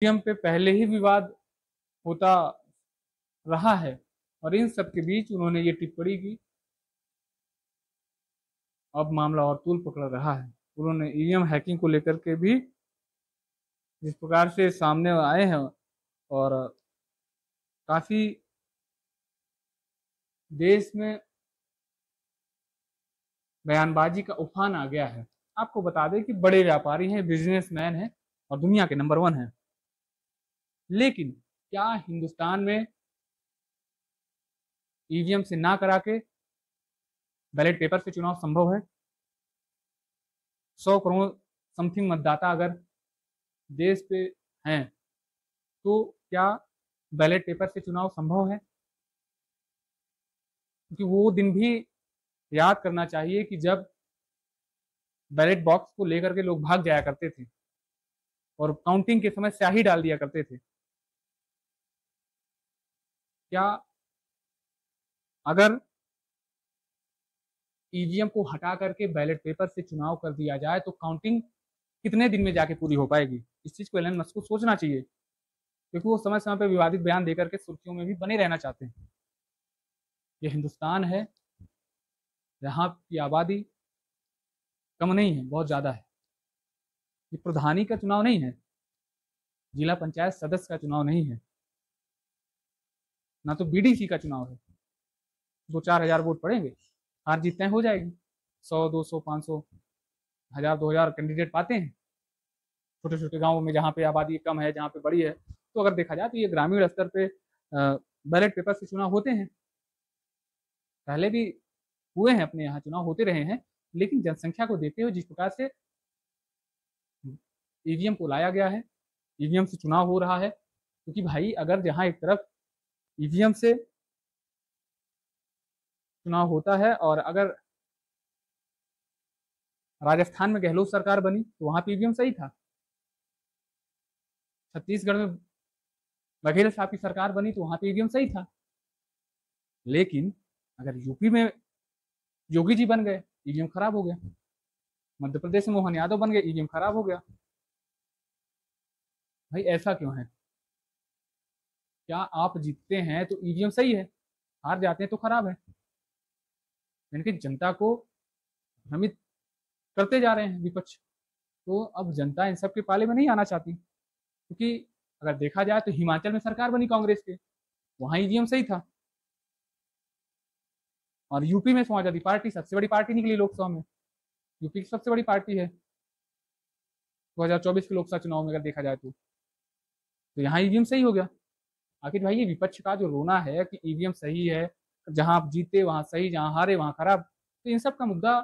EVM पे पहले ही विवाद होता रहा है और इन सब के बीच उन्होंने ये टिप्पणी की। अब मामला और तूल पकड़ रहा है। उन्होंने ईवीएम हैकिंग को लेकर के भी जिस प्रकार से सामने आए हैं और काफी देश में बयानबाजी का उफान आ गया है। आपको बता दें कि बड़े व्यापारी हैं, बिजनेसमैन हैं और दुनिया के नंबर 1 हैं, लेकिन क्या हिंदुस्तान में ईवीएम से ना करा के बैलेट पेपर से चुनाव संभव है? 100 करोड़ समथिंग मतदाता अगर देश पे हैं तो क्या बैलेट पेपर से चुनाव संभव है? क्योंकि वो दिन भी याद करना चाहिए कि जब बैलेट बॉक्स को लेकर के लोग भाग जाया करते थे और काउंटिंग के समय स्याही डाल दिया करते थे। क्या अगर ईवीएम को हटा करके बैलेट पेपर से चुनाव कर दिया जाए तो काउंटिंग कितने दिन में जाके पूरी हो पाएगी? इस चीज को एलन मस्क को सोचना चाहिए, क्योंकि वो समय समय पर विवादित बयान देकर के सुर्खियों में भी बने रहना चाहते हैं। ये हिंदुस्तान है, यहाँ की आबादी कम नहीं है, बहुत ज्यादा है। ये प्रधानी का चुनाव नहीं है, जिला पंचायत सदस्य का चुनाव नहीं है, ना तो बीडीसी का चुनाव है। 2-4 हजार वोट पड़ेंगे, हार जीत तय हो जाएगी। 100, 200, 500, 1000, 2000 कैंडिडेट पाते हैं छोटे छोटे गांवों में, जहाँ पे आबादी कम है, जहाँ पे बड़ी है। तो अगर देखा जाए तो ये ग्रामीण स्तर पे बैलेट पेपर से चुनाव होते हैं, पहले भी हुए हैं, अपने यहाँ चुनाव होते रहे हैं। लेकिन जनसंख्या को देखते हुए जिस प्रकार से ईवीएम को लाया गया है, ईवीएम से चुनाव हो रहा है, क्योंकि भाई अगर जहाँ एक तरफ ईवीएम से चुनाव होता है और अगर राजस्थान में गहलोत सरकार बनी तो वहां पे ईवीएम सही था, छत्तीसगढ़ में बघेल साहब की सरकार बनी तो वहां पे ईवीएम सही था, लेकिन अगर यूपी में योगी जी बन गए, ईवीएम खराब हो गया। मध्य प्रदेश में मोहन यादव बन गए, ईवीएम खराब हो गया। भाई ऐसा क्यों है? क्या आप जीतते हैं तो ईवीएम सही है, हार जाते हैं तो खराब है? यानी कि जनता को भ्रमित करते जा रहे हैं विपक्ष। तो अब जनता इन सब के पाले में नहीं आना चाहती, क्योंकि अगर देखा जाए तो हिमाचल में सरकार बनी कांग्रेस के, वहां ईवीएम सही था। और यूपी में समाजवादी पार्टी सबसे बड़ी पार्टी निकली लोकसभा में, यूपी की सबसे बड़ी पार्टी है 2024 के लोकसभा चुनाव में अगर देखा जाए तो यहाँ ईवीएम सही हो गया। आखिर भाई ये विपक्ष का जो रोना है कि ईवीएम सही है, जहां आप जीते वहां सही, जहां हारे वहां खराब, तो इन सब का मुद्दा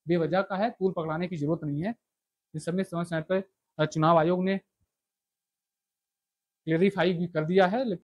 बेवजह का है, तूल पकड़ाने की जरूरत नहीं है। इस सब में समय समय पर चुनाव आयोग ने क्लेरिफाई भी कर दिया है।